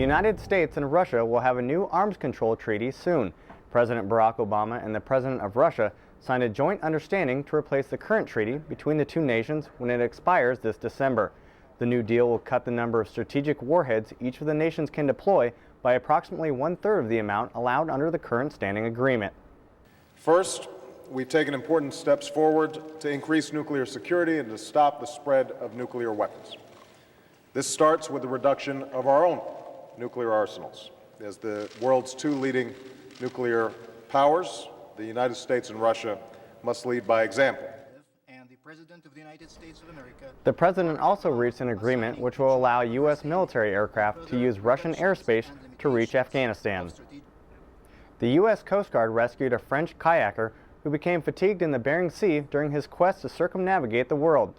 United States and Russia will have a new arms control treaty soon. President Barack Obama and the President of Russia signed a joint understanding to replace the current treaty between the two nations when it expires this December. The new deal will cut the number of strategic warheads each of the nations can deploy by approximately one-third of the amount allowed under the current standing agreement. First, we've taken important steps forward to increase nuclear security and to stop the spread of nuclear weapons. This starts with the reduction of our own nuclear arsenals. As the world's two leading nuclear powers, the United States and Russia must lead by example. The President also reached an agreement which will allow U.S. military aircraft to use Russian airspace to reach Afghanistan. The U.S. Coast Guard rescued a French kayaker who became fatigued in the Bering Sea during his quest to circumnavigate the world.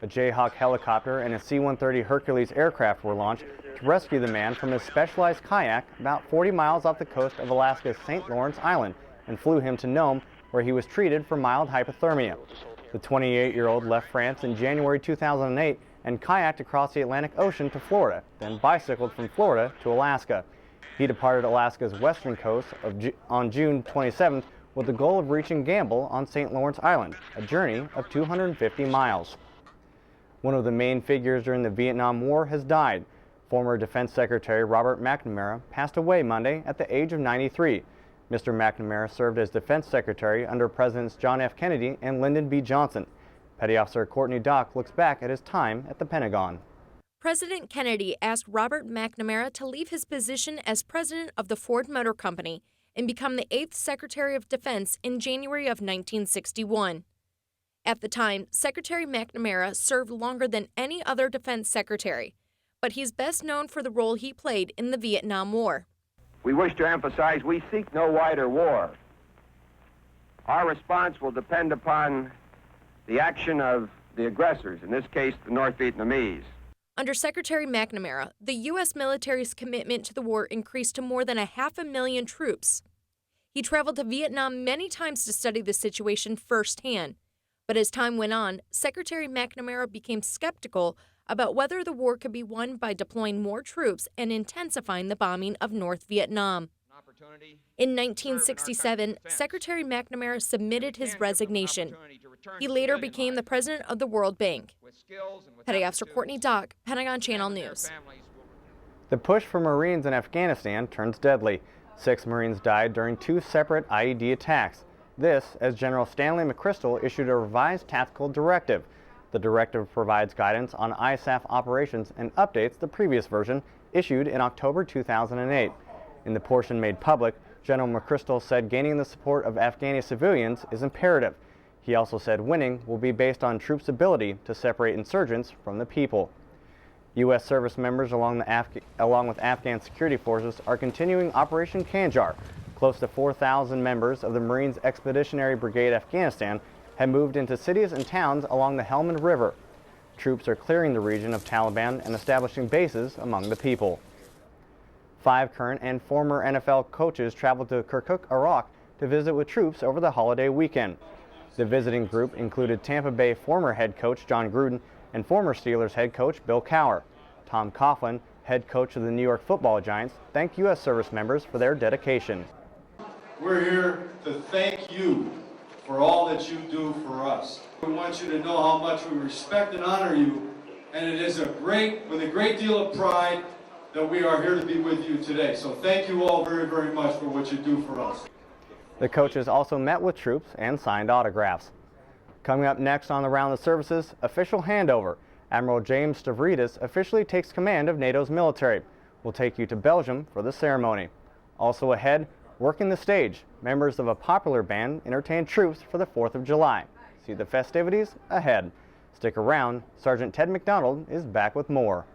A Jayhawk helicopter and a C-130 Hercules aircraft were launched to rescue the man from his specialized kayak about 40 miles off the coast of Alaska's St. Lawrence Island and flew him to Nome, where he was treated for mild hypothermia. The 28-year-old left France in January 2008 and kayaked across the Atlantic Ocean to Florida, then bicycled from Florida to Alaska. He departed Alaska's western coast on June 27th with the goal of reaching Gamble on St. Lawrence Island, a journey of 250 miles. One of the main figures during the Vietnam War has died. Former Defense Secretary Robert McNamara passed away Monday at the age of 93. Mr. McNamara served as Defense Secretary under Presidents John F. Kennedy and Lyndon B. Johnson. Petty Officer Courtney Dock looks back at his time at the Pentagon. President Kennedy asked Robert McNamara to leave his position as president of the Ford Motor Company and become the 8th Secretary of Defense in January of 1961. At the time, Secretary McNamara served longer than any other defense secretary, but he's best known for the role he played in the Vietnam War. We wish to emphasize we seek no wider war. Our response will depend upon the action of the aggressors, in this case, the North Vietnamese. Under Secretary McNamara, the U.S. military's commitment to the war increased to more than 500,000 troops. He traveled to Vietnam many times to study the situation firsthand. But as time went on, Secretary McNamara became skeptical about whether the war could be won by deploying more troops and intensifying the bombing of North Vietnam. In 1967, Secretary McNamara submitted his resignation. He later became the president of the World Bank. Petty Officer Courtney Dock, Pentagon Channel News. The push for Marines in Afghanistan turns deadly. 6 Marines died during 2 separate IED attacks. This, as General Stanley McChrystal issued a revised tactical directive. The directive provides guidance on ISAF operations and updates the previous version issued in October 2008. In the portion made public, General McChrystal said gaining the support of Afghani civilians is imperative. He also said winning will be based on troops' ability to separate insurgents from the people. U.S. service members along with Afghan security forces are continuing Operation Kunjar. Close to 4,000 members of the Marines Expeditionary Brigade Afghanistan have moved into cities and towns along the Helmand River. Troops are clearing the region of Taliban and establishing bases among the people. 5 current and former NFL coaches traveled to Kirkuk, Iraq to visit with troops over the holiday weekend. The visiting group included Tampa Bay former head coach John Gruden and former Steelers head coach Bill Cowher. Tom Coughlin, head coach of the New York Football Giants, thanked U.S. service members for their dedication. We're here to thank you for all that you do for us. We want you to know how much we respect and honor you, and it is with a great deal of pride that we are here to be with you today. So thank you all very, very much for what you do for us. The coaches also met with troops and signed autographs. Coming up next on the Round of Services, official handover. Admiral James Stavridis officially takes command of NATO's military. We'll take you to Belgium for the ceremony. Also ahead, working the stage, members of a popular band entertain troops for the 4th of July. See the festivities ahead. Stick around, Sergeant Ted McDonald is back with more.